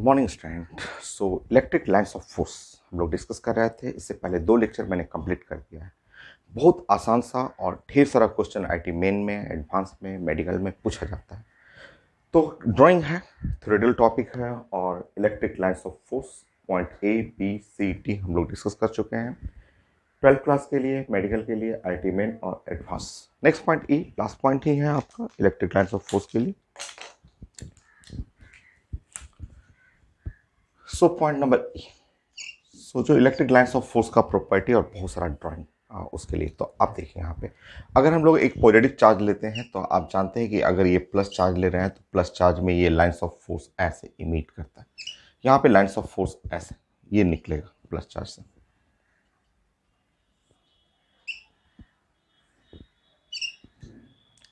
Morning student. So electric lines of force हम लोग discuss कर रहे थे। इससे पहले 2 लेक्चर मैंने कंप्लीट कर दिया है। बहुत आसान सा और ढेर सारा क्वेश्चन आईटी मेन में, एडवांस में, मेडिकल में पूछा जाता है। तो ड्राइंग है, थ्योरेटिकल टॉपिक है और electric lines of force point A B C D हम लोग डिस्कस कर चुके हैं 12th क्लास के लिए, मेडिकल के लिए, आईटी मेन और advance. Next point E, last point ही है आपका इलेक्ट्रिक लाइन्स ऑफ फोर्स के लिए। सो पॉइंट नंबर ई, सो जो इलेक्ट्रिक लाइन्स ऑफ फोर्स का प्रॉपर्टी और बहुत सारा ड्राइंग उसके लिए। तो आप देखिए यहाँ पे अगर हम लोग एक पॉजिटिव चार्ज लेते हैं तो आप जानते हैं कि अगर ये प्लस चार्ज ले रहे हैं तो प्लस चार्ज में ये लाइन्स ऑफ फोर्स ऐसे इमिट करता है। यहाँ पे लाइन्स ऑफ फोर्स ऐसे ये निकलेगा प्लस चार्ज से,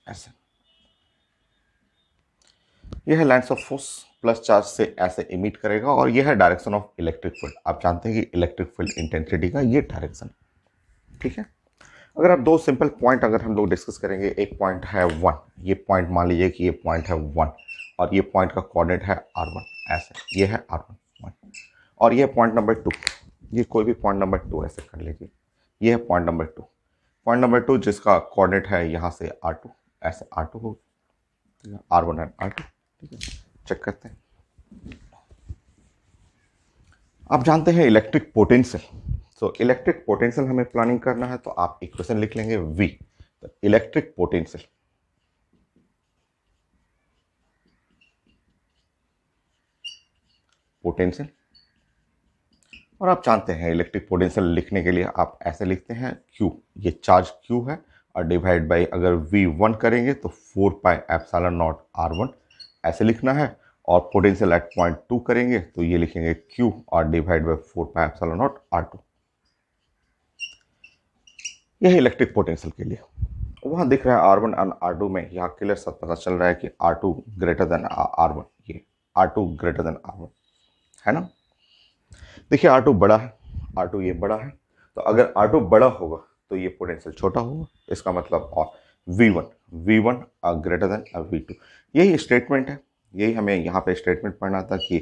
ऐसे। यह है lines of force, plus charge से ऐसे इमिट करेगा और यह है डायरेक्शन ऑफ इलेक्ट्रिक फील्ड। आप जानते हैं कि इलेक्ट्रिक फील्ड इंटेंसिटी का ये डायरेक्शन, ठीक है। अगर आप 2 सिंपल पॉइंट अगर हम लोग डिस्कस करेंगे, एक पॉइंट है 1, ये पॉइंट मान लीजिए कि ये पॉइंट है 1 और ये पॉइंट का कोऑर्डिनेट है r1, ऐसे ये है r1 पॉइंट। और ये पॉइंट नंबर 2, ये कोई भी पॉइंट नंबर 2 ऐसे कर लीजिए, ये है पॉइंट नंबर 2। पॉइंट नंबर 2 जिसका कोऑर्डिनेट है यहाँ से r2, ऐसे r2 हो, r1 एंड r2, ठीक है। चेक करते हैं। आप जानते हैं इलेक्ट्रिक पोटेंशियल। तो इलेक्ट्रिक पोटेंशियल हमें प्लानिंग करना है तो आप इक्वेशन लिख लेंगे V, तो इलेक्ट्रिक पोटेंशियल और आप जानते हैं इलेक्ट्रिक पोटेंशियल लिखने के लिए आप ऐसे लिखते हैं Q, ये चार्ज Q है और डिवाइड बाई अगर V1 करेंगे तो 4 पाई एप्सिलॉन नॉट R1 ऐसे लिखना है, और पोटेंशियल एट पॉइंट 2 करेंगे तो ये लिखेंगे Q और divide by 4 pi epsilon not R2। यह है इलेक्ट्रिक पोटेंशियल के लिए। वहाँ दिख रहा है R1 और R2 में, यहाँ क्लियर सा पता चल रहा है कि R2 ग्रेटर देन R1, ये R2 ग्रेटर देन R1 है ना। देखिए R2 बड़ा है, R2 ये बड़ा है, तो अगर R2 बड़ा होगा तो ये पोटेंशियल छोटा होगा, इसका मतलब और V1 ग्रेटर देन V2। यही स्टेटमेंट है, यही हमें यहाँ पे स्टेटमेंट पढ़ना था कि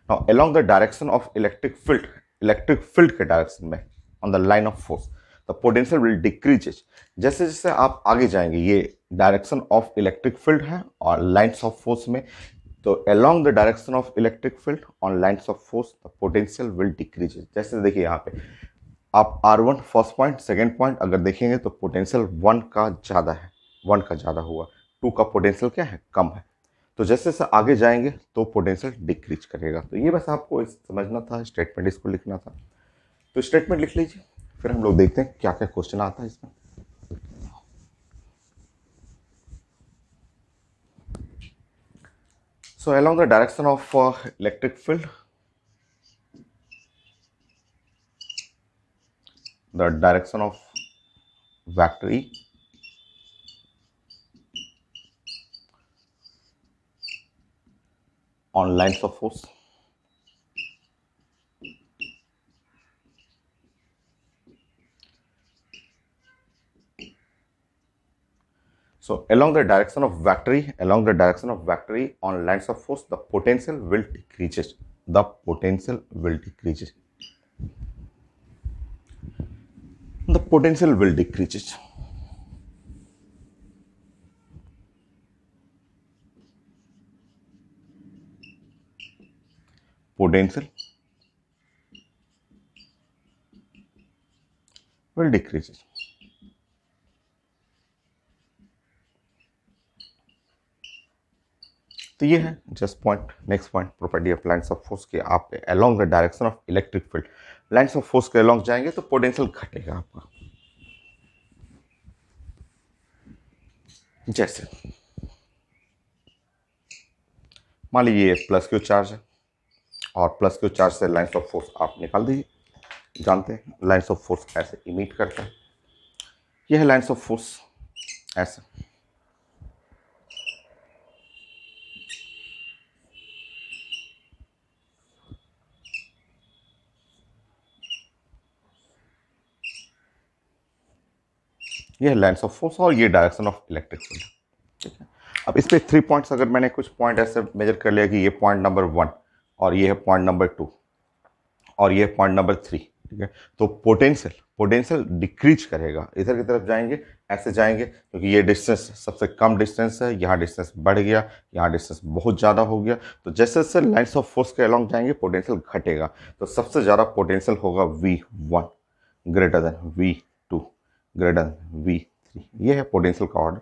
now along the direction of electric field के डायरेक्शन में on the line of force the potential will decreases. जैसे जैसे आप आगे जाएंगे, ये डायरेक्शन ऑफ इलेक्ट्रिक फील्ड है और लाइन्स ऑफ फोर्स में, तो along the direction of electric field on lines of force the potential will decreases. जैसे देखिए यहाँ पे आप R1 first point, second point अगर देखेंगे तो पोटेंशियल 1 का ज़्यादा है, 1 का ज़्यादा हुआ, 2 का पोटेंशियल क्या है, कम है। तो जैसे जैसे आगे जाएंगे तो पोटेंशियल डिक्रीज करेगा। तो ये बस आपको समझना था, स्टेटमेंट इसको लिखना था। तो स्टेटमेंट लिख लीजिए, फिर हम लोग देखते हैं क्या क्या क्वेश्चन आता है इसमें। So along the direction of electric field, the direction of vector E on lines of force so along the direction of vector E on lines of force the potential will decreases, the potential will decreases, the potential will decreases, potential will decreases। तो ये है just point. Next point property of lines of force के, आप along the direction of electric field lines of force के along जाएंगे तो potential घटेगा आपका। जैसे मान लीजिए प्लस क्यू चार्ज है और प्लस क्यू चार्ज से लाइन्स ऑफ फोर्स आप निकाल दीजिए। जानते हैं लाइन्स ऑफ फोर्स ऐसे इमिट करता है, यह है लाइन्स ऑफ फोर्स ऐसे। ये लाइन्स ऑफ फोर्स और ये डायरेक्शन ऑफ इलेक्ट्रिक फील्ड, ठीक है। अब इस पे 3 पॉइंट्स, अगर मैंने कुछ पॉइंट ऐसे मेजर कर लिया कि ये पॉइंट नंबर 1 और ये है पॉइंट नंबर 2 और ये है पॉइंट नंबर 3। ठीक है, तो पोटेंशियल पोटेंशियल डिक्रीज करेगा, इधर की तरफ जाएंगे, ऐसे जाएंगे, क्योंकि ये डिस्टेंस सबसे कम डिस्टेंस है, यहाँ डिस्टेंस बढ़ गया, यहाँ डिस्टेंस बहुत ज़्यादा हो गया। तो जैसे जैसे लाइन्स ऑफ फोर्स के अलॉन्ग जाएंगे पोटेंशियल घटेगा। तो सबसे ज़्यादा पोटेंशियल होगा V1 greater than V2 greater than V3। ये है पोटेंशियल का ऑर्डर।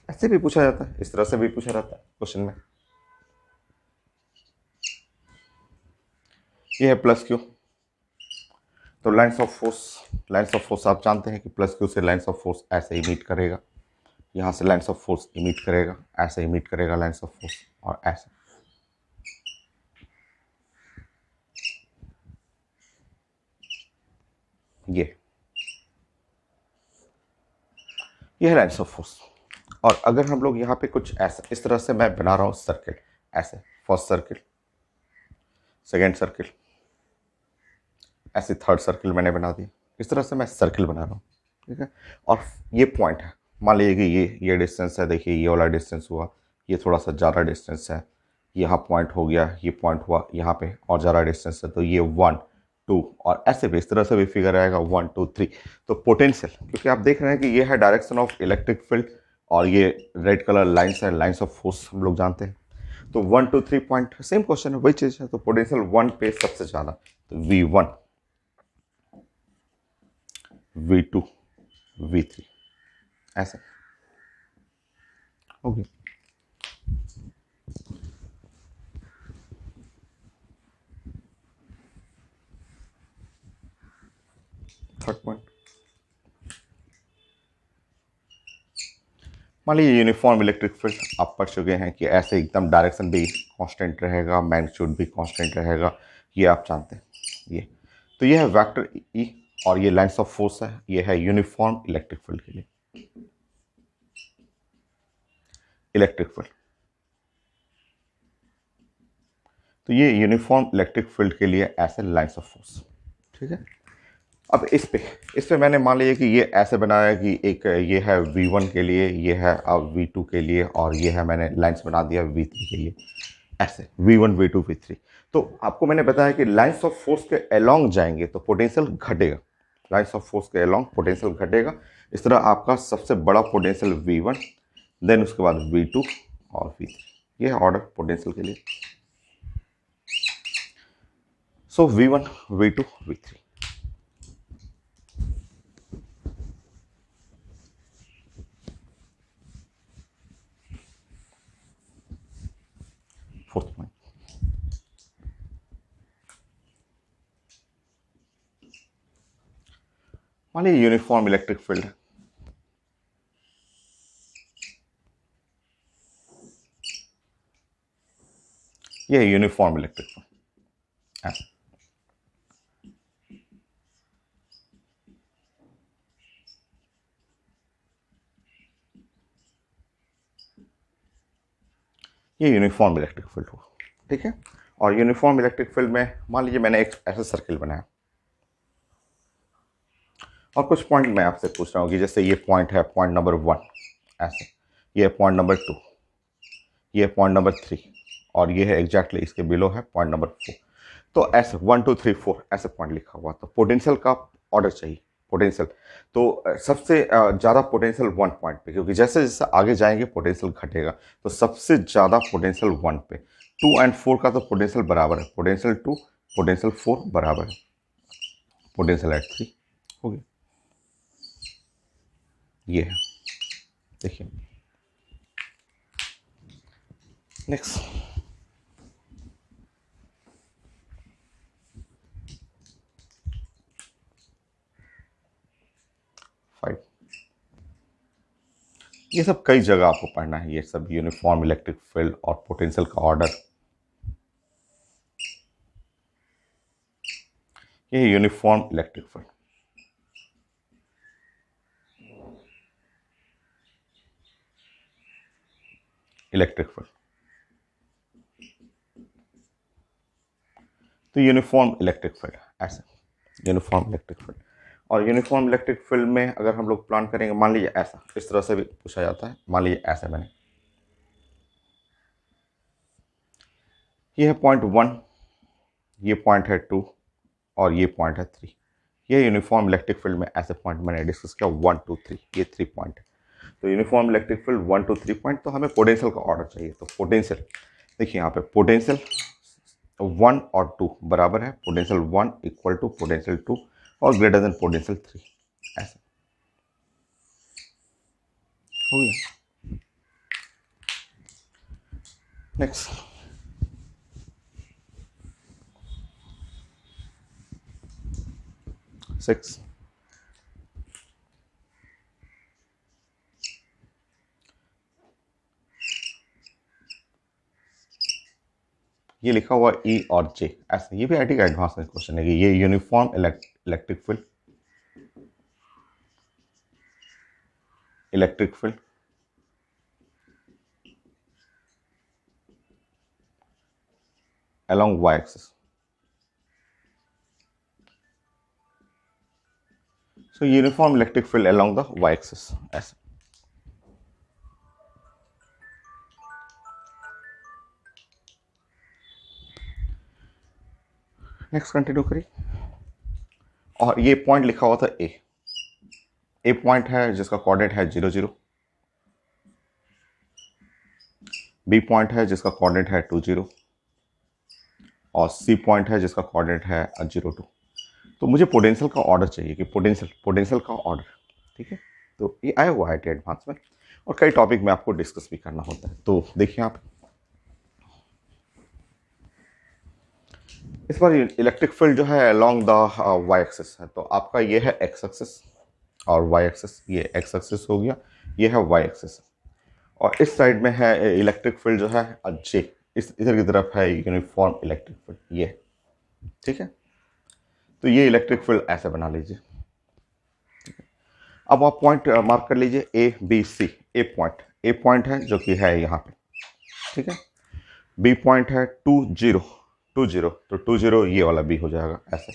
ऐसे भी पूछा जाता है, इस तरह से भी पूछा जाता है क्वेश्चन में। ये है प्लस क्यू। तो लाइन्स ऑफ फोर्स आप जानते हैं कि प्लस क्यू से लाइन्स ऑफ फोर्स ऐसे ही मीट करेगा, यहाँ से लाइन्स ऑफ फोर्स इमिट करेगा, ऐसे इमिट करेगा लाइन्स ऑफ फोर्स, और ऐसे। ये है लाइन्स ऑफ फोर्स। और अगर हम लोग यहाँ पे कुछ ऐसा, इस तरह से मैं बना रहा हूँ सर्किल, ऐसे फर्स्ट सर्किल, सेकेंड सर्किल, ऐसे थर्ड सर्किल मैंने बना दिया, इस तरह से मैं सर्किल बना रहा हूँ। ठीक है, और ये पॉइंट है, मान लीजिए कि ये डिस्टेंस है, देखिए ये वाला डिस्टेंस हुआ, ये थोड़ा सा ज़्यादा डिस्टेंस है, यहाँ पॉइंट हो गया, ये पॉइंट हुआ यहाँ पे और ज़्यादा डिस्टेंस है, तो ये 1 2 और ऐसे भी, इस तरह से भी फिगर आएगा 1 2 3। तो पोटेंशियल, क्योंकि आप देख रहे हैं कि ये है डायरेक्शन ऑफ इलेक्ट्रिक फील्ड और ये रेड कलर लाइन्स है, लाइन्स ऑफ फोर्स हम लोग जानते हैं। तो 1 2 3 पॉइंट सेम क्वेश्चन है, वही चीज़ है। तो पोटेंशियल 1 पे सबसे ज़्यादा, तो V1 V2 V3 ऐसे। ओके, थर्ड पॉइंट, मान लीजिए यूनिफॉर्म इलेक्ट्रिक फील्ड आप पढ़ चुके हैं कि ऐसे एकदम डायरेक्शन भी कांस्टेंट रहेगा, मैग्नीट्यूड भी कांस्टेंट रहेगा, ये आप जानते हैं। ये तो ये है वेक्टर ई और ये लाइंस ऑफ फोर्स है, ये है यूनिफॉर्म इलेक्ट्रिक फील्ड के लिए। इलेक्ट्रिक फील्ड, तो ये यूनिफॉर्म इलेक्ट्रिक फील्ड के लिए ऐसे लाइंस ऑफ फोर्स। ठीक है, अब इस पे मैंने मान लिया कि ये ऐसे बनाया कि एक ये है V1 के लिए, ये है अब V2 के लिए, और ये है मैंने लाइंस बना दिया V3 के लिए, ऐसे V1 V2 V3। तो आपको मैंने बताया कि लाइंस ऑफ फोर्स के अलोंग जाएंगे तो पोटेंशियल घटेगा, लाइंस ऑफ फोर्स के अलोंग पोटेंशियल घटेगा। इस तरह आपका सबसे बड़ा पोटेंशियल V1, देन उसके बाद V2 और V3। ये है ऑर्डर पोटेंशियल के लिए। सो V1 V2 V3। Fourth point, मान लीजिए यूनिफॉर्म इलेक्ट्रिक फील्ड है, ये यूनिफॉर्म इलेक्ट्रिक फील्ड ऐसे। ये यूनिफॉर्म इलेक्ट्रिक फील्ड हुआ। ठीक है, और यूनिफॉर्म इलेक्ट्रिक फील्ड में मान लीजिए मैंने एक ऐसा सर्किल बनाया और कुछ पॉइंट मैं आपसे पूछ रहा हूँ कि जैसे ये पॉइंट है पॉइंट नंबर 1 ऐसे, ये पॉइंट नंबर 2, ये पॉइंट नंबर 3 और ये है एग्जैक्टली इसके बिलो है पॉइंट नंबर 4। तो ऐसे 1 2 3 4 ऐसे पॉइंट लिखा हुआ, तो पोटेंशियल का ऑर्डर चाहिए। पोटेंशियल तो सबसे ज़्यादा पोटेंशियल 1 पॉइंट पे, क्योंकि जैसे जैसे आगे जाएंगे पोटेंशियल घटेगा, तो सबसे ज़्यादा पोटेंशियल 1 पे। 2 एंड 4 का तो पोटेंशियल बराबर है, पोटेंशियल 2 पोटेंशियल 4 बराबर है पोटेंशियल एट 3। हो गया, ये है, देखिए नेक्स्ट। 5, ये सब कई जगह आपको पढ़ना है, ये सब यूनिफॉर्म इलेक्ट्रिक फील्ड और पोटेंशियल का ऑर्डर। ये uniform electric field, electric field, तो यूनिफॉर्म इलेक्ट्रिक फील्ड ऐसे। Uniform electric field. और यूनिफॉर्म इलेक्ट्रिक फील्ड में अगर हम लोग प्लान करेंगे, मान लीजिए ऐसा, इस तरह से भी पूछा जाता है, मान लीजिए ऐसे मैंने, ये है पॉइंट 1, ये पॉइंट है 2 और ये पॉइंट है 3। ये यूनिफॉर्म इलेक्ट्रिक फील्ड में ऐसे पॉइंट मैंने डिस्कस किया 1 2 3, ये 3 पॉइंट है। तो यूनिफॉर्म इलेक्ट्रिक फील्ड 1 2 3 पॉइंट, तो हमें पोटेंशियल का ऑर्डर चाहिए। तो पोटेंशियल देखिए यहाँ पे, पोटेंशियल 1 और 2 बराबर है, पोटेंशियल 1 इक्वल टू पोटेंशियल 2 और ग्रेटर देन पोटेंशियल 3, ऐसे हो गया। नेक्स्ट, सिक्स, ये लिखा हुआ ई और जे ऐसे, ये भी आईटी का एडवांस में क्वेश्चन है कि ये uniform electric field, electric field along y axis, so uniform electric field along the y axis ऐसे। नेक्स्ट कंटिन्यू करिए। और ये पॉइंट लिखा हुआ था ए पॉइंट है जिसका कोऑर्डिनेट है 0 0, बी पॉइंट है जिसका कोऑर्डिनेट है 2 0 और सी पॉइंट है जिसका कोऑर्डिनेट है 0 2। तो मुझे पोटेंशियल का ऑर्डर चाहिए कि पोटेंशियल का ऑर्डर, ठीक है। तो ये आया हुआ है टी एडवांस में, और कई टॉपिक में आपको डिस्कस भी करना होता है। तो देखिए आप, इस बार इलेक्ट्रिक फील्ड जो है अलोंग द वाई एक्सिस है, तो आपका ये है एक्स एक्सिस और वाई एक्सिस, ये एक्स एक्सिस हो गया, ये है वाई एक्सिस। और इस साइड में है इलेक्ट्रिक फील्ड जो है जे, इस इधर की तरफ है यूनिफॉर्म इलेक्ट्रिक फील्ड, ये, ठीक है। तो ये इलेक्ट्रिक फील्ड ऐसे बना लीजिए। अब आप पॉइंट मार्क कर लीजिए ए बी सी। ए पॉइंट है जो कि है यहाँ पे, ठीक है। बी पॉइंट है 2 0 2 0, तो 2 0 ये वाला बी हो जाएगा ऐसे,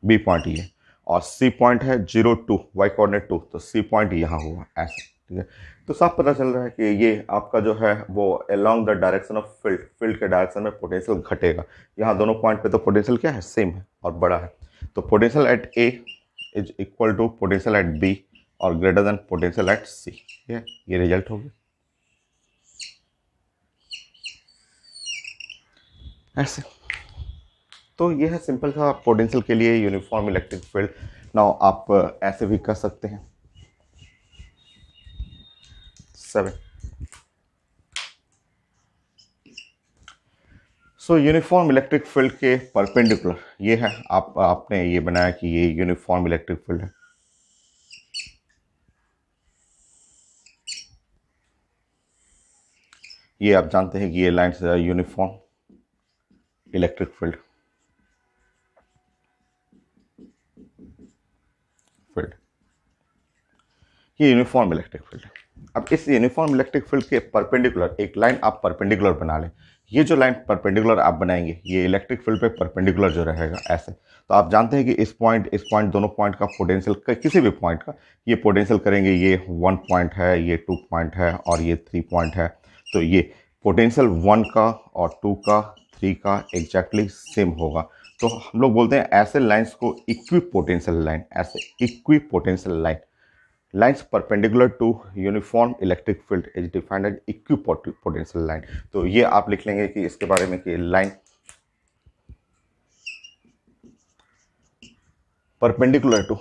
बी पॉइंट ये। और सी पॉइंट है 0 2, वाई कोऑर्डिनेट 2, तो सी पॉइंट यहाँ हुआ ऐसे, ठीक है। तो साफ पता चल रहा है कि ये आपका जो है वो along the direction of field के डायरेक्शन में पोटेंशियल घटेगा। यहाँ दोनों पॉइंट पे तो पोटेंशियल क्या है, सेम है और बड़ा है। तो potential at A is equal to potential at B और greater than potential at C, ये रिजल्ट हो गया ऐसे। तो ये है सिंपल सा पोटेंशियल के लिए यूनिफॉर्म इलेक्ट्रिक फील्ड। नाउ आप ऐसे भी कर सकते हैं 7। सो यूनिफॉर्म इलेक्ट्रिक फील्ड के परपेंडिकुलर ये है, आपने ये बनाया कि ये यूनिफॉर्म इलेक्ट्रिक फील्ड है। ये आप जानते हैं कि ये लाइन से यूनिफॉर्म इलेक्ट्रिक फील्ड ये यूनिफॉर्म इलेक्ट्रिक फील्ड है। अब इस यूनिफॉर्म इलेक्ट्रिक फील्ड के परपेंडिकुलर एक लाइन आप परपेंडिकुलर बना लें। ये जो लाइन परपेंडिकुलर आप बनाएंगे ये इलेक्ट्रिक फील्ड पे परपेंडिकुलर जो रहेगा ऐसे। तो आप जानते हैं कि इस पॉइंट दोनों पॉइंट का पोटेंशियल, किसी भी पॉइंट का ये पोटेंशियल करेंगे, ये 1 पॉइंट है, ये 2 पॉइंट है और ये 3 पॉइंट है। तो ये पोटेंशियल 1 का और 2 का 3 का एग्जैक्टली सेम होगा। तो हम लोग बोलते हैं ऐसे लाइन्स को इक्वी पोटेंशियल लाइन, ऐसे equi potential line. Lines perpendicular to uniform electric field is defined as equipotential line। तो ये आप लिख लेंगे कि इसके बारे में कि line perpendicular to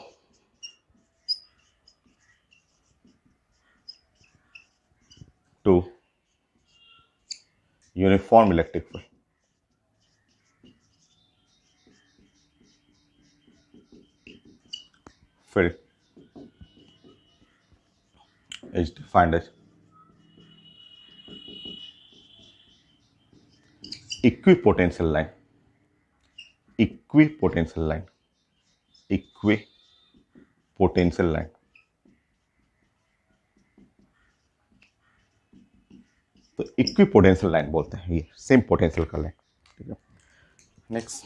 uniform electric field is defined as equipotential line, equipotential line, equipotential line। तो इक्विपोटेंशियल लाइन बोलते हैं, ये सेम पोटेंशियल का लाइन, ठीक है। नेक्स्ट,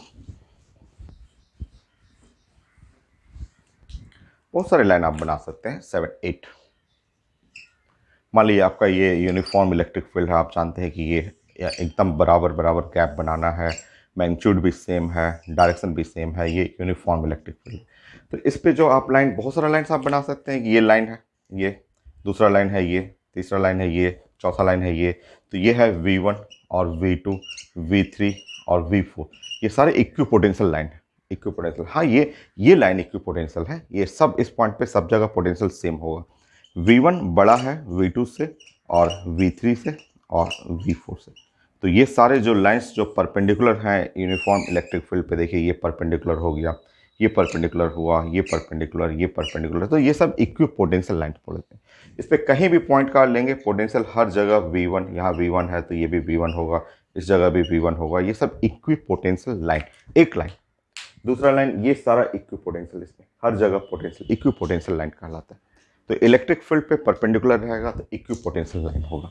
बहुत सारे लाइन आप बना सकते हैं, 7 8। मान लीजिए आपका ये यूनिफॉर्म इलेक्ट्रिक फील्ड है, आप जानते हैं कि ये एकदम बराबर बराबर गैप बनाना है, मैग्नीट्यूड भी सेम है, डायरेक्शन भी सेम है, ये यूनिफॉर्म इलेक्ट्रिक फील्ड। तो इस पे जो आप लाइन, बहुत सारा लाइन्स आप बना सकते हैं कि ये लाइन है, ये दूसरा लाइन है, ये तीसरा लाइन है, ये चौथा लाइन है, ये तो ये है V1 और V2, V3 और V4, ये सारे इक्विपोटेंशियल लाइन है। इक्विपोटेंशियल, हाँ ये लाइन इक्विपोटेंशियल है, ये सब इस पॉइंट पे सब जगह पोटेंशियल सेम होगा। V1 बड़ा है V2 से और V3 से और V4 से। तो ये सारे जो लाइंस जो परपेंडिकुलर हैं यूनिफॉर्म इलेक्ट्रिक फील्ड पे, देखिए ये परपेंडिकुलर हो गया, ये परपेंडिकुलर हुआ, ये परपेंडिकुलर, ये परपेंडिकुलर, तो ये सब इक्विपोटेंशियल लाइंस बोलते हैं। इस पर कहीं भी पॉइंट काट लेंगे, पोटेंशियल हर जगह V1, यहाँ V1 है तो ये भी V1 होगा, इस जगह भी V1 होगा, ये सब इक्विपोटेंशियल लाइन, एक लाइन। दूसरा लाइन, ये सारा इक्विपोटेंशियल, इसमें हर जगह पोटेंशियल, इक्विपोटेंशियल लाइन कहलाता है। तो इलेक्ट्रिक फील्ड पे परपेंडिकुलर रहेगा तो इक्विपोटेंशियल लाइन होगा।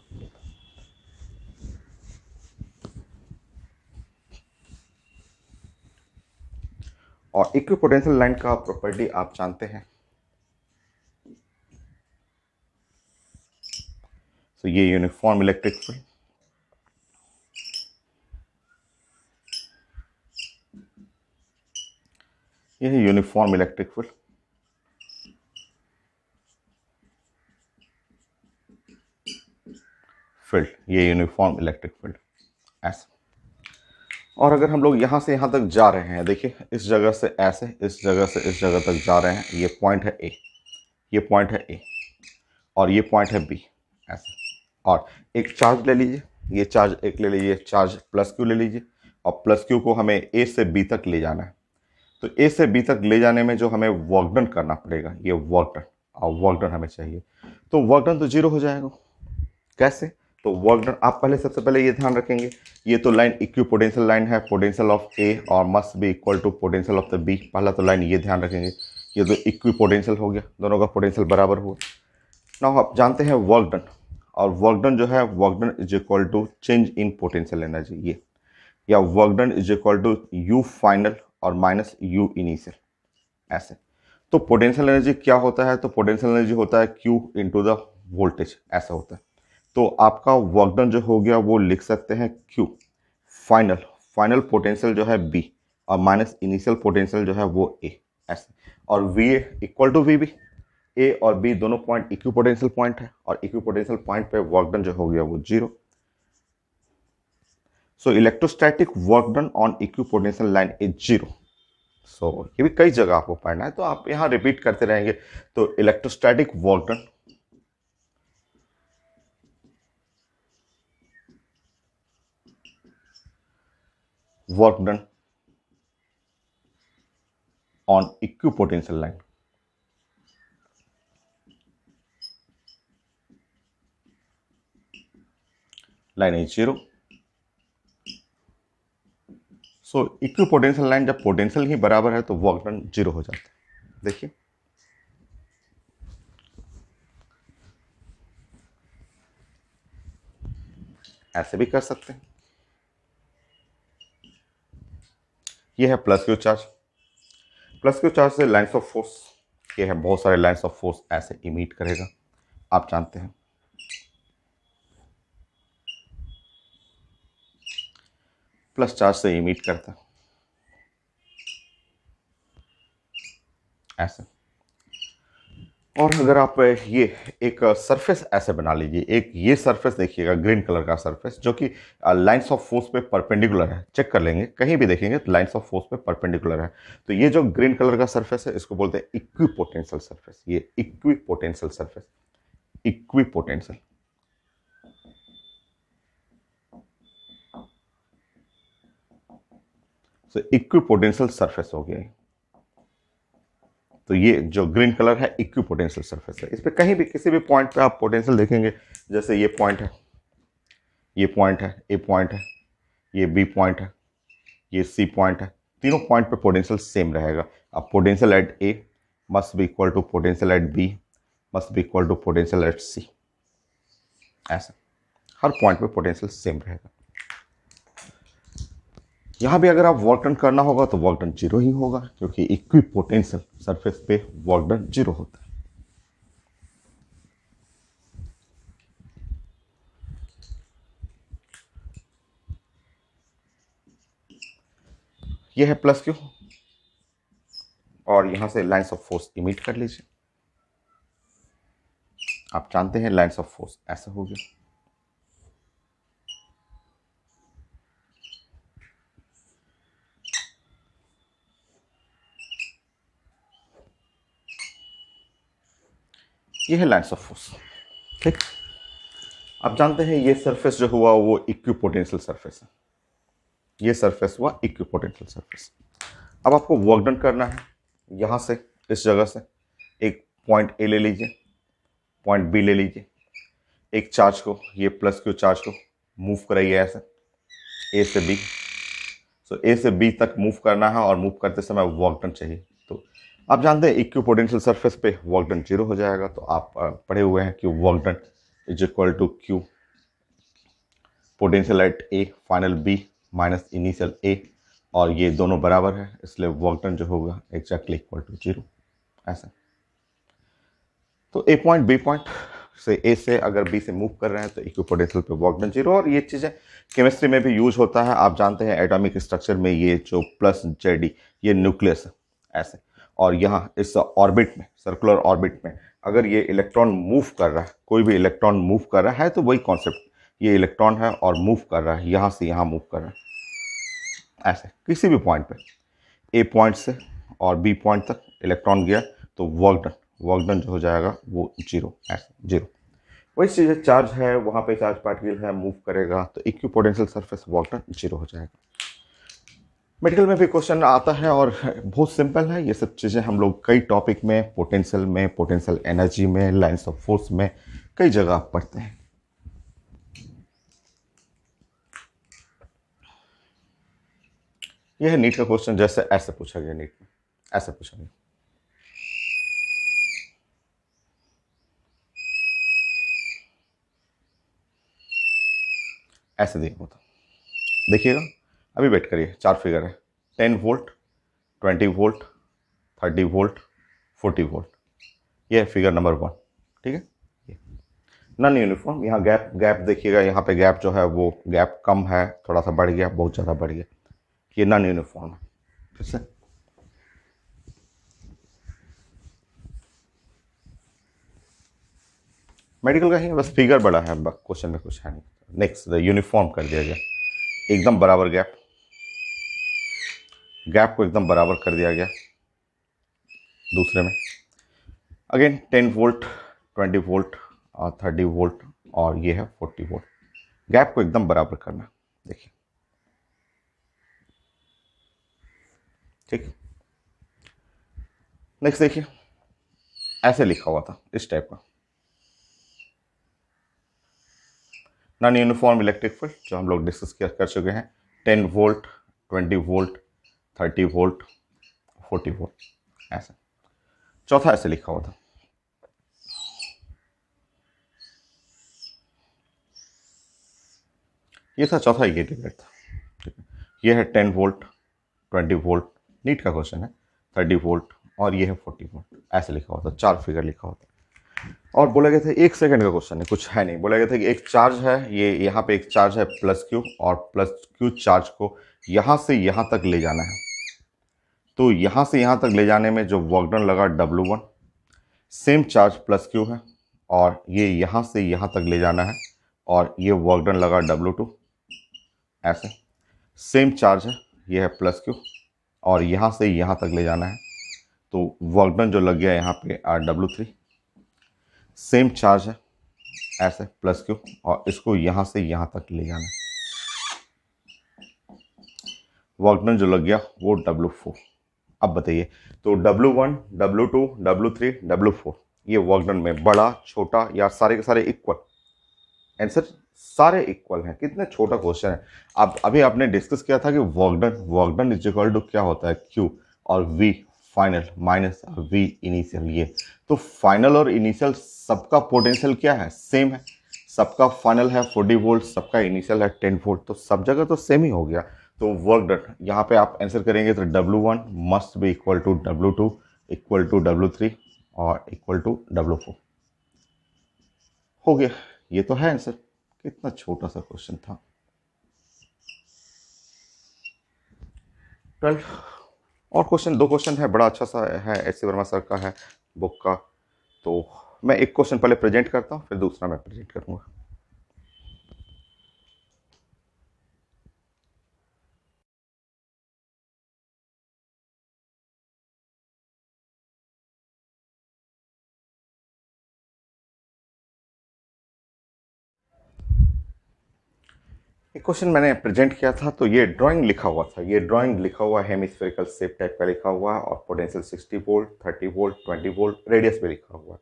और इक्विपोटेंशियल लाइन का प्रॉपर्टी आप जानते हैं। तो ये यूनिफॉर्म इलेक्ट्रिक फील्ड, ये है यूनिफॉर्म इलेक्ट्रिक फील्ड। ये यूनिफॉर्म इलेक्ट्रिक फील्ड ऐसे। और अगर हम लोग यहाँ से यहाँ तक जा रहे हैं, देखिए इस जगह से ऐसे, इस जगह से इस जगह तक जा रहे हैं, ये पॉइंट है A, ये पॉइंट है A और ये पॉइंट है B ऐसे। और एक चार्ज ले लीजिए, ये चार्ज एक ले लीजिए, चार्ज प्लस Q ले लीजिए, और प्लस Q को हमें A से B तक ले जाना है। तो A से B तक ले जाने में जो हमें वर्क डन करना पड़ेगा, ये वर्क डन, और वर्क डन हमें चाहिए, तो वर्क डन तो 0 हो जाएगा। कैसे? तो वर्क डन आप पहले, सबसे पहले ये ध्यान रखेंगे, ये तो लाइन इक्विपोटेंशियल लाइन है, पोटेंशियल ऑफ A और must be equal to potential of the B। पहला तो लाइन ये ध्यान रखेंगे, ये तो इक्विपोटेंशियल हो गया, दोनों का पोटेंशियल बराबर हुआ। नाउ आप जानते हैं वर्क डन, और वर्क डन जो है, work done is equal to change in potential energy, ये, या work done is equal to U final और माइनस U इनिशियल ऐसे। तो पोटेंशियल एनर्जी क्या होता है? तो पोटेंशियल एनर्जी होता है Q इंटू द वोल्टेज, ऐसा होता है। तो आपका वर्क डन जो हो गया वो लिख सकते हैं Q फाइनल, फाइनल पोटेंशियल जो है B और माइनस इनिशियल पोटेंशियल जो है वो A ऐसे। और V equal to VB, A और B दोनों पॉइंट इक्विपोटेंशियल पॉइंट है, और इक्विपोटेंशियल पॉइंट पे वर्क डन जो हो गया वो 0। So electrostatic work done on equipotential line is 0। So ये भी कई जगह आपको पढ़ना है, तो आप यहाँ रिपीट करते रहेंगे। तो electrostatic work done on equipotential line, line is 0। So equipotential line जब पोटेंशियल ही बराबर है तो वर्क डन 0 हो जाता है। देखिए ऐसे भी कर सकते हैं, ये है plus Q charge, plus Q charge से लाइन्स ऑफ फोर्स, ये है बहुत सारे लाइन्स ऑफ फोर्स ऐसे इमिट करेगा, आप जानते हैं। प्लस चार्ज से इमिट करता है ऐसे। और अगर आप ये एक सरफेस ऐसे बना लीजिए, एक ये सरफेस देखिएगा, ग्रीन कलर का सरफेस, जो कि लाइंस ऑफ फोर्स पे परपेंडिकुलर है, चेक कर लेंगे, कहीं भी देखेंगे तो लाइंस ऑफ फोर्स पे परपेंडिकुलर है। तो ये जो ग्रीन कलर का सरफेस है, इसको बोलते हैं इक्विपोटेंशियल सरफेस, ये इक्विपोटेंशियल सरफेस, इक्विपोटेंशियल। सो इक्विपोटेंशियल सरफेस हो गया। तो ये जो ग्रीन कलर है इक्विपोटेंशियल सरफेस है। इस पे कहीं भी किसी भी पॉइंट पे आप पोटेंशियल देखेंगे, जैसे ये पॉइंट है, ये पॉइंट है, ए पॉइंट है, ये बी पॉइंट है, ये सी पॉइंट है, तीनों पॉइंट पे पोटेंशियल सेम रहेगा। अब potential at A must be equal to potential at B must be equal to potential at C, ऐसा हर पॉइंट पे पोटेंशियल सेम रहेगा। यहां भी अगर आप वर्क डन करना होगा तो वर्क डन जीरो ही होगा, क्योंकि इक्वी पोटेंशियल सरफेस पे वर्क डन जीरो होता है। ये है प्लस क्यू, और यहां से लाइंस ऑफ फोर्स इमिट कर लीजिए। आप जानते हैं लाइंस ऑफ फोर्स ऐसा हो गया। ये है लाइंस ऑफ फोर्स। ठीक, आप जानते हैं ये सरफेस जो हुआ वो इक्विपोटेंशियल सरफेस है। ये सरफेस हुआ इक्विपोटेंशियल सरफेस। अब आपको वर्क डन करना है। यहां से इस जगह से एक पॉइंट ए ले लीजिए, पॉइंट बी ले लीजिए, एक चार्ज को, ये प्लस क्यू चार्ज को मूव कराइए ऐसे ए से बी। सो ए से बी तक मूव करना है, और मूव करते समय वर्क डन चाहिए। तो आप जानते हैं इक्विपोटेंशियल सरफेस पे वर्क डन जीरो हो जाएगा। तो आप पढ़े हुए हैं कि work done is equal to Q potential at A final B minus initial A, और ये दोनों बराबर है, इसलिए वर्क डन जो होगा एग्जैक्टली इक्वल टू जीरो ऐसा। तो ए पॉइंट बी पॉइंट से, ए से अगर बी से मूव कर रहे हैं तो इक्विपोटेंशियल पे वर्क डन जीरो। और ये चीज़ें केमिस्ट्री में भी यूज होता है। आप जानते हैं एटॉमिक स्ट्रक्चर में ये जो प्लस जेडी ये न्यूक्लियस है ऐसे, और यहाँ इस ऑर्बिट में, सर्कुलर ऑर्बिट में अगर ये इलेक्ट्रॉन मूव कर रहा है, कोई भी इलेक्ट्रॉन मूव कर रहा है, तो वही कॉन्सेप्ट, ये इलेक्ट्रॉन है और मूव कर रहा है, यहाँ से यहाँ मूव कर रहा है ऐसे किसी भी पॉइंट पे। ए पॉइंट से और बी पॉइंट तक इलेक्ट्रॉन गया तो वर्क डन जो हो जाएगा वो जीरो ऐसे, जीरो। वही चीज़ है, चार्ज है वहाँ पे, चार्ज पार्टिकल है, मूव करेगा तो equipotential surface work done zero हो जाएगा। मेडिकल में भी क्वेश्चन आता है और बहुत सिंपल है। ये सब चीज़ें हम लोग कई टॉपिक में, पोटेंशियल एनर्जी में, लाइंस ऑफ फोर्स में, कई जगह पढ़ते हैं। यह है नीट का क्वेश्चन, जैसे ऐसे पूछा गया नीट में, ऐसे पूछा गया। ऐसे दिया होता, देखिएगा, अभी वेट करिए। 4 फिगर है, 10 वोल्ट, 20 वोल्ट, 30 वोल्ट, 40 वोल्ट। ये है फिगर नंबर 1। ठीक है, नॉन यूनिफॉर्म। यहाँ गैप, देखिएगा, यहाँ पे गैप जो है वो गैप कम है, थोड़ा सा बढ़ गया, बहुत ज़्यादा बढ़ गया, ये नॉन यूनिफॉर्म है। ठीक है, मेडिकल का ही बस फिगर बड़ा है, क्वेश्चन में कुछ है नहीं। नेक्स्ट, यूनिफॉर्म कर दिया गया, एकदम बराबर गैप, गैप को एकदम बराबर कर दिया गया। दूसरे में अगेन 10 वोल्ट, 20 वोल्ट और 30 वोल्ट, और ये है 40 वोल्ट। गैप को एकदम बराबर करना, देखिए। ठीक, नेक्स्ट देखिए, ऐसे लिखा हुआ था इस टाइप का, नॉन यूनिफॉर्म इलेक्ट्रिक फील्ड, जो हम लोग डिस्कस कर चुके हैं। 10 वोल्ट, 20 वोल्ट, 30 वोल्ट, 40 वोल्ट ऐसे। चौथा ऐसे लिखा हुआ था, ये था चौथा, ये डिबेट था। ठीक है, ये है 10 वोल्ट, 20 वोल्ट, नीट का क्वेश्चन है, 30 वोल्ट, और ये है 40 वोल्ट, ऐसे लिखा हुआ था, 4 फिगर लिखा हुआ था। और बोला गया था 1 सेकंड का क्वेश्चन है, कुछ है नहीं। बोला गया था कि एक चार्ज है, ये यहाँ पे एक चार्ज है प्लस क्यू, और प्लस क्यू चार्ज को यहाँ से यहाँ तक ले जाना है। तो यहाँ से यहाँ तक ले जाने में जो वर्क डन लगा W1, same charge plus Q है, और ये यहाँ से यहाँ तक ले जाना है, और ये वर्क डन लगा W2 ऐसे, सेम चार्ज है, ये है प्लस क्यू, और यहाँ से यहाँ तक ले जाना है, तो वर्क डन जो लग गया यहाँ पे W3, सेम चार्ज है ऐसे प्लस क्यू, और इसको यहाँ से यहाँ तक ले जाना है, वर्क डन जो लग गया वो W4। अब बताइए, तो W1, W2, W3, W4, ये वर्क डन में बड़ा, छोटा, या सारे के सारे इक्वल? आंसर सारे इक्वल हैं। कितने छोटा क्वेश्चन है। अब अभी आपने डिस्कस किया था कि work done is equal to क्या होता है, Q और V final minus V initial. ये तो फाइनल और इनिशियल सबका पोटेंशियल क्या है, सेम है। सबका फाइनल है 40 वोल्ट, सबका इनिशियल है 10 वोल्ट, तो सब जगह तो सेम ही हो गया। तो वर्क डन यहाँ पे आप आंसर करेंगे तो W1 must be equal to W2 equal to W3 और इक्वल टू W4 हो गया। ये तो है आंसर। कितना छोटा सा क्वेश्चन था। 12 और क्वेश्चन, दो क्वेश्चन है, बड़ा अच्छा सा है, एस सी वर्मा सर का है बुक का। तो मैं एक क्वेश्चन पहले प्रेजेंट करता हूँ, फिर दूसरा मैं प्रेजेंट करूँगा। एक क्वेश्चन मैंने प्रेजेंट किया था, तो ये ड्राइंग लिखा हुआ था, ये ड्राइंग लिखा हुआ हेमिस्फेरिकल शेप टाइप का लिखा हुआ है, और potential 60 volt, 30 volt, 20 volt radius पे लिखा हुआ है।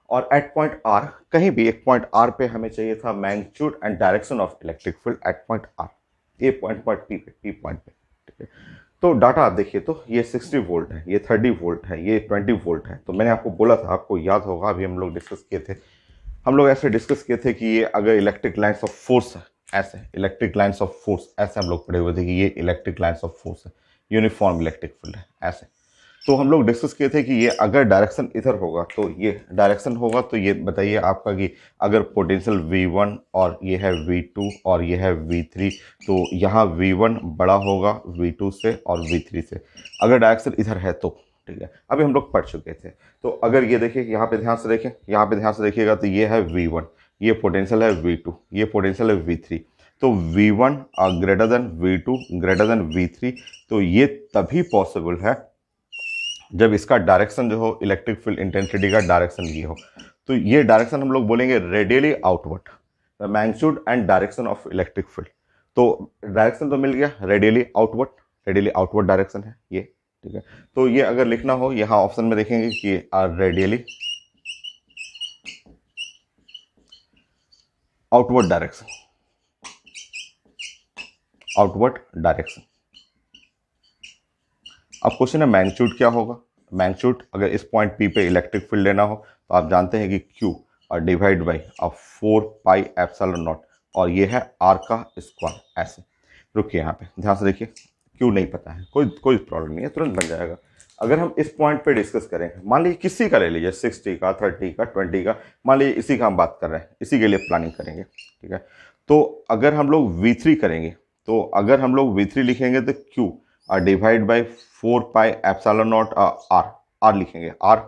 और एट पॉइंट आर, कहीं भी एक पॉइंट आर पे हमें चाहिए था magnitude and direction of electric field at point R, A point point P पे, पी पॉइंट पे, ठीक है। तो डाटा आप देखिए, तो ये 60 वोल्ट है, ये 30 वोल्ट है, ये 20 वोल्ट है। तो मैंने आपको बोला था, आपको याद होगा, अभी हम लोग डिस्कस किए थे, हम लोग ऐसे डिस्कस किए थे कि ये अगर इलेक्ट्रिक लाइन्स ऑफ फोर्स है, ऐसे इलेक्ट्रिक लाइन्स ऑफ फोर्स, ऐसे हम लोग पढ़े हुए थे कि ये इलेक्ट्रिक लाइन्स ऑफ फोर्स है, यूनिफॉर्म इलेक्ट्रिक फील्ड है, ऐसे। तो हम लोग डिस्कस किए थे कि ये अगर डायरेक्शन इधर होगा तो ये डायरेक्शन होगा, तो ये बताइए आपका कि अगर पोटेंशियल V1 और ये है V2 और ये है V3, तो यहाँ V1 बड़ा होगा V2 से और V3 से, अगर डायरेक्शन इधर है तो, ठीक है। अभी हम लोग पढ़ चुके थे। तो अगर ये देखिए, यहाँ पे ध्यान से देखें, यहाँ पे ध्यान से देखिएगा, तो ये है V1, ये पोटेंशियल है V2, ये पोटेंशियल है V3। तो V1 greater than V2 greater than V3, तो ये तभी पॉसिबल है जब इसका डायरेक्शन जो हो, इलेक्ट्रिक फील्ड इंटेंसिटी का डायरेक्शन ये हो। तो ये डायरेक्शन हम लोग बोलेंगे radially outward, the magnitude and direction of electric field. तो डायरेक्शन तो मिल गया, radially outward, radially outward direction है ये, ठीक है। तो ये अगर लिखना हो, यहाँ ऑप्शन में देखेंगे कि radially outward direction, outward direction. अब क्वेश्चन है मैग्नीट्यूड क्या होगा। मैग्नीट्यूड अगर इस पॉइंट पी पे इलेक्ट्रिक फील्ड लेना हो, तो आप जानते हैं कि क्यू और डिवाइड बाई अब 4 पाई एप्सिलॉन नॉट, और ये है आर का स्क्वायर, ऐसे। रुकिए यहाँ पे ध्यान से देखिए, क्यू नहीं पता है, कोई कोई प्रॉब्लम नहीं है, तुरंत बन जाएगा। अगर हम इस पॉइंट पे डिस्कस करेंगे, मान लीजिए किसी का ले लीजिए, 60 का, 30 का, 20 का, मान लीजिए इसी का हम बात कर रहे हैं, इसी के लिए प्लानिंग करेंगे, ठीक है। तो अगर हम लोग V3 करेंगे, तो अगर हम लोग V3 लिखेंगे तो Q और divide by 4 pi epsilon naught R, R लिखेंगे, आर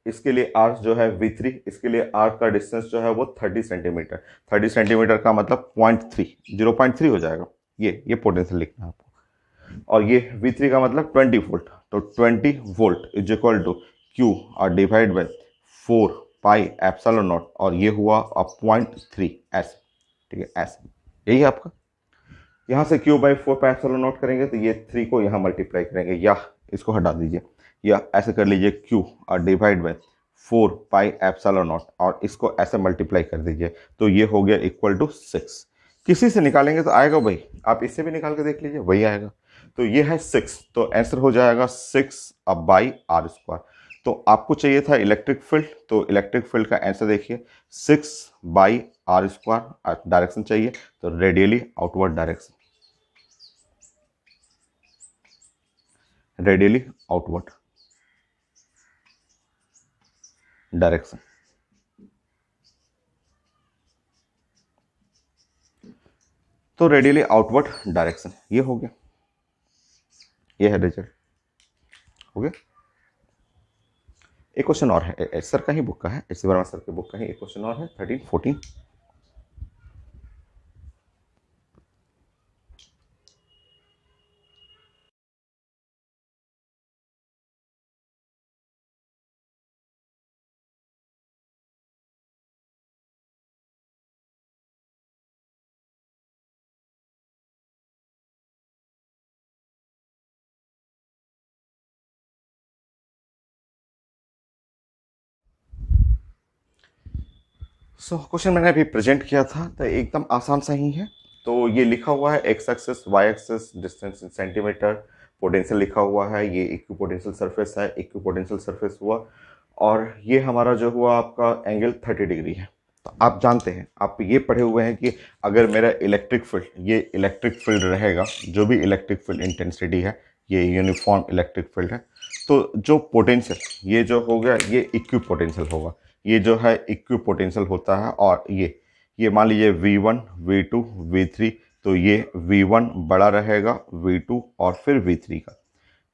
इसके लिए आर जो है V3, इसके लिए आर का डिस्टेंस जो है वो 30 सेंटीमीटर, 30 सेंटीमीटर का मतलब 0.3, 0.3 हो जाएगा। ये पोटेंशियल लिखना है आपको। और ये V3 का मतलब 20 वोल्ट, तो 20 volt is equal to Q और divide by 4 pi epsilon naught, और ये हुआ 0.3, ऐसे, ठीक है, ऐसे। यही है आपका। यहाँ से Q by 4 pi epsilon not करेंगे, तो ये 3 को यहाँ मल्टीप्लाई करेंगे, या इसको हटा दीजिए, या ऐसे कर लीजिए Q और divide by 4 pi epsilon naught, और इसको ऐसे मल्टीप्लाई कर दीजिए, तो ये हो गया इक्वल टू 6। किसी से निकालेंगे तो आएगा वही, आप इससे भी निकाल के देख लीजिए, वही आएगा। तो ये है 6, तो आंसर हो जाएगा 6 अब बाई आर स्क्वायर। तो आपको चाहिए था इलेक्ट्रिक फील्ड, तो इलेक्ट्रिक फील्ड का आंसर देखिए 6 बाई आर स्क्वायर, डायरेक्शन चाहिए तो radially outward direction, radially outward direction. तो रेडियली आउटवर्ड डायरेक्शन ये हो गया, ये है रिजल्ट, हो गया। एक क्वेश्चन और है, सर का ही बुक का है, एच वर्मा सर के बुक का ही एक क्वेश्चन और है, 13, 14। सो क्वेश्चन मैंने अभी प्रेजेंट किया था, तो एकदम आसान सा ही है। तो ये लिखा हुआ है X axis, Y axis, distance in centimetre, potential लिखा हुआ है, ये इक्विपोटेंशियल सरफेस है, इक्विपोटेंशियल सरफेस हुआ, और ये हमारा जो हुआ आपका एंगल 30 डिग्री है। तो आप जानते हैं, आप ये पढ़े हुए हैं कि अगर मेरा इलेक्ट्रिक फील्ड, ये इलेक्ट्रिक फील्ड रहेगा, जो भी इलेक्ट्रिक फील्ड इंटेंसिटी है, ये यूनिफॉर्म इलेक्ट्रिक फील्ड है, तो जो पोटेंशियल, ये जो हो गया ये इक्वी पोटेंशियल होगा, ये जो है इक्वी पोटेंशियल होता है। और ये मान लीजिए V1 V2 V3, तो ये V1 बड़ा रहेगा V2 और फिर V3 का,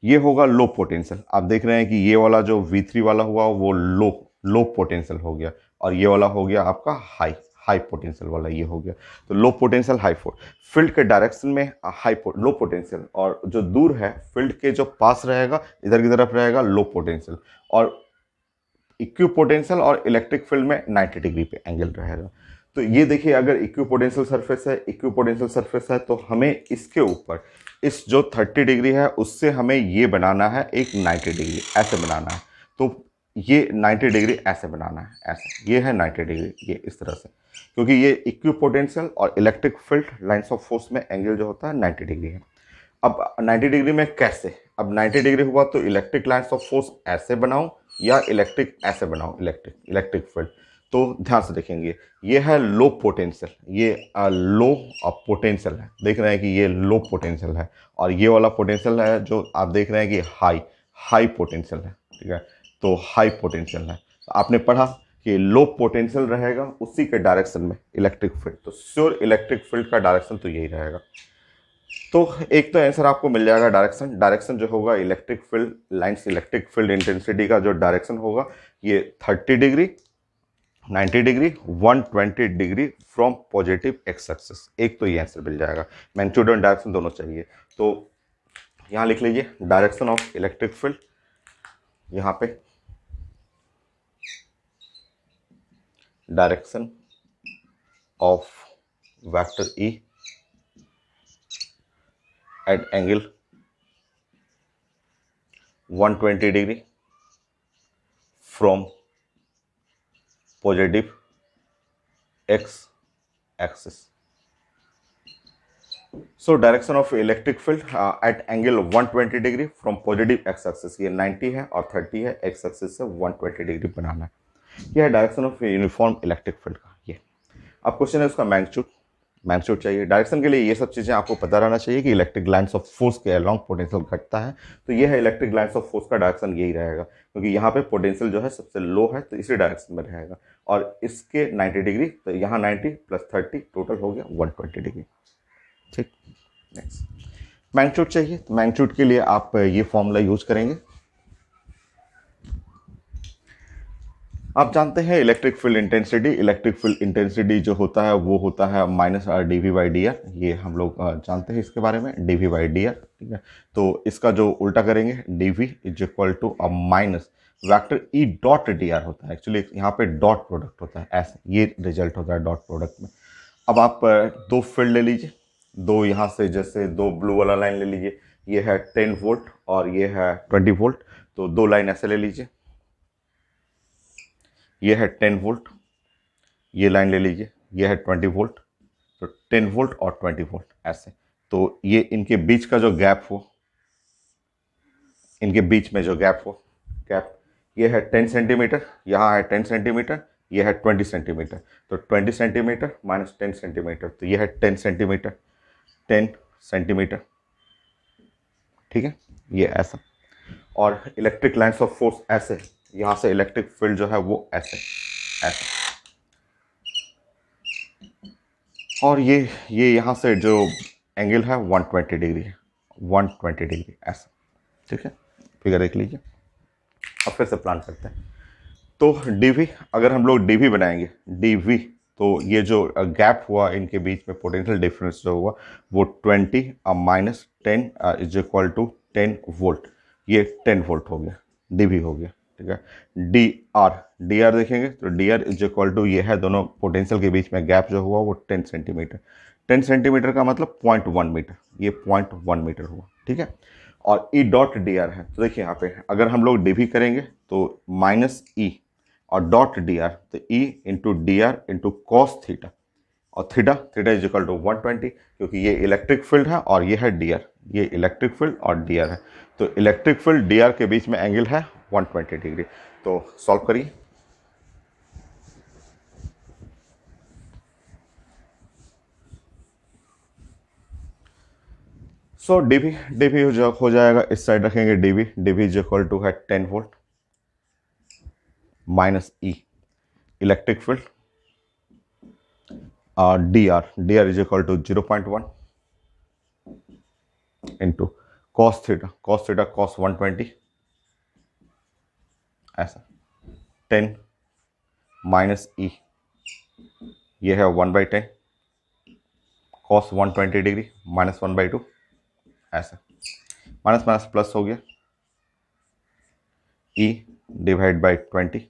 ये होगा लो पोटेंशियल। आप देख रहे हैं कि ये वाला जो V3 वाला हुआ वो लो पोटेंशियल हो गया, और ये वाला हो गया आपका हाई हाई पोटेंशियल वाला, ये हो गया। तो लो पोटेंशियल हाई फील्ड के डायरेक्शन में लो पोटेंशियल, और जो दूर है फील्ड के जो पास रहेगा इधर की तरफ रहेगा लो पोटेंशियल, और इक्वी पोटेंशियल और इलेक्ट्रिक फील्ड में 90 डिग्री पे एंगल रहेगा। तो ये देखिए, अगर इक्वी पोटेंशियल सरफेस है तो हमें इसके ऊपर इस जो 30 डिग्री है उससे हमें ये बनाना है एक 90 डिग्री, ऐसे बनाना है। तो ये 90 डिग्री ऐसे बनाना है, ऐसे, ये है 90 डिग्री, ये इस तरह से, क्योंकि ये इक्वी पोटेंशियल और electric field lines of force में एंगल जो होता है 90 डिग्री है। अब 90 डिग्री में कैसे, अब 90 डिग्री हुआ तो इलेक्ट्रिक लाइन्स ऑफ फोर्स ऐसे बनाऊं या इलेक्ट्रिक ऐसे बनाऊं, इलेक्ट्रिक फील्ड। तो ध्यान से देखेंगे, ये है लो पोटेंशियल, ये लो पोटेंशियल है, देख रहे हैं कि ये लो पोटेंशियल है, और ये वाला पोटेंशियल है जो आप देख रहे हैं कि हाई पोटेंशियल है, ठीक है। तो हाई पोटेंशियल है, तो आपने पढ़ा कि लो पोटेंशियल रहेगा उसी के डायरेक्शन में इलेक्ट्रिक फील्ड, तो श्योर इलेक्ट्रिक फील्ड का डायरेक्शन तो यही रहेगा। तो एक तो आंसर आपको मिल जाएगा डायरेक्शन जो होगा electric field lines, electric field intensity का जो डायरेक्शन होगा ये 30 degree, 90 degree, 120 degree from positive X axis. एक तो ये आंसर मिल जाएगा, मैग्नीट्यूड और डायरेक्शन दोनों चाहिए। तो यहाँ लिख लीजिए डायरेक्शन ऑफ इलेक्ट्रिक फील्ड, यहाँ पे direction of vector E at angle 120 degree from positive x axis. So direction of electric field at angle 120 degree from positive x axis, ये 90 है और 30 है, x axis से 120 डिग्री बनाना है। यह है direction of uniform electric field का। ये अब क्वेश्चन है उसका मैग्नीट्यूड चाहिए। डायरेक्शन के लिए ये सब चीज़ें आपको पता रहना चाहिए कि इलेक्ट्रिक लाइन्स ऑफ फोर्स के अलॉन्ग पोटेंशियल घटता है, तो ये है इलेक्ट्रिक लाइन्स ऑफ फोर्स का डायरेक्शन यही रहेगा, क्योंकि यहाँ पे पोटेंशियल जो है सबसे लो है तो इसी डायरेक्शन में रहेगा, और इसके 90 डिग्री, तो यहाँ 90 प्लस 30 टोटल हो गया 120 डिग्री। ठीक, नेक्स्ट मैग्नीट्यूड चाहिए, तो मैग्नीट्यूड के लिए आप ये फॉर्मूला यूज करेंगे। आप जानते हैं इलेक्ट्रिक फील्ड इंटेंसिटी जो होता है वो होता है माइनस dV/dr, ये हम लोग जानते हैं इसके बारे में, dV/dr, ठीक है। तो इसका जो उल्टा करेंगे dV is equal to minus vector E dot dr होता है, एक्चुअली यहाँ पे डॉट प्रोडक्ट होता है, ऐसे ये रिजल्ट होता है डॉट प्रोडक्ट में। अब आप दो फील्ड ले लीजिए, दो यहाँ से जैसे दो ब्लू वाला लाइन ले लीजिए, ये है 10 वोल्ट और ये है 20 वोल्ट, तो दो लाइन ऐसे ले लीजिए, ये है 10 वोल्ट, ये लाइन ले लीजिए, ये है 20 वोल्ट, तो 10 वोल्ट और 20 वोल्ट ऐसे। तो ये इनके बीच का जो गैप हो, इनके बीच में जो गैप ये है 10 सेंटीमीटर, यहाँ है 10 सेंटीमीटर, ये है 20 सेंटीमीटर, तो 20 सेंटीमीटर माइनस 10 सेंटीमीटर, तो ये है 10 सेंटीमीटर, 10 सेंटीमीटर, ठीक है, ये ऐसा। और इलेक्ट्रिक लाइन्स ऑफ फोर्स ऐसे, यहाँ से इलेक्ट्रिक फील्ड जो है वो ऐसे, और ये यहाँ से जो एंगल है 120 डिग्री है, 120 डिग्री ऐसा, ठीक है। फिगर देख लीजिए, अब फिर से प्लान करते हैं। तो dV, अगर हम लोग dV बनाएंगे, dV, तो ये जो गैप हुआ इनके बीच में पोटेंशियल डिफरेंस जो हुआ वो 20 minus 10 is equal to 10 volt, ये 10 वोल्ट हो गया, dV हो गया, ठीक है। dr देखेंगे तो dr इज इक्वल टू, ये है दोनों पोटेंशियल के बीच में गैप जो हुआ वो 10 सेंटीमीटर, 10 सेंटीमीटर का मतलब 0.1 मीटर, ये 0.1 मीटर हुआ, ठीक है। और E डॉट dr है, तो देखिए यहाँ पे अगर हम लोग dV करेंगे तो माइनस E और डॉट dr, तो E into dr into cos theta, और थीटा इज इक्वल टू 120, क्योंकि ये इलेक्ट्रिक फील्ड है और ये है dr, ये इलेक्ट्रिक फील्ड और dr है, तो इलेक्ट्रिक फील्ड dr के बीच में एंगल है 120 डिग्री। तो सॉल्व करिए, सो डीवी हो जाएगा, इस साइड रखेंगे डीवी इज इक्वल टू है 10 volt minus E electric field, D R is equal to 0.1 into cos 120, ऐसा 10 माइनस ई, ये है 1/10 कॉस 120 डिग्री माइनस 1/2, ऐसा माइनस माइनस प्लस हो गया, ई डिवाइड बाई 20।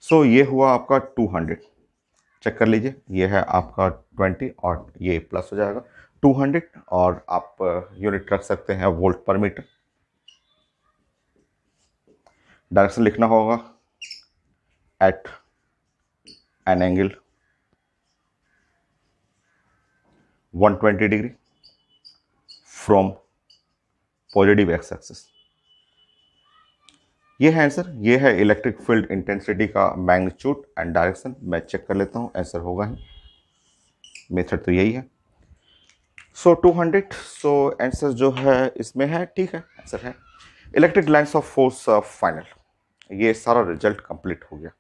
सो ये हुआ आपका 200, चेक कर लीजिए, ये है आपका 20 और ये प्लस हो जाएगा 200, और आप यूनिट रख सकते हैं वोल्ट पर मीटर। डायरेक्शन लिखना होगा at an angle 120 degree from positive X axis. ये है आंसर, ये है इलेक्ट्रिक फील्ड इंटेंसिटी का मैग्नीट्यूड एंड डायरेक्शन। मैं चेक कर लेता हूँ, आंसर होगा ही, मेथड तो यही है। सो 200, सो आंसर जो है इसमें है, ठीक है, आंसर है electric lines of force final. ये सारा रिजल्ट कंप्लीट हो गया।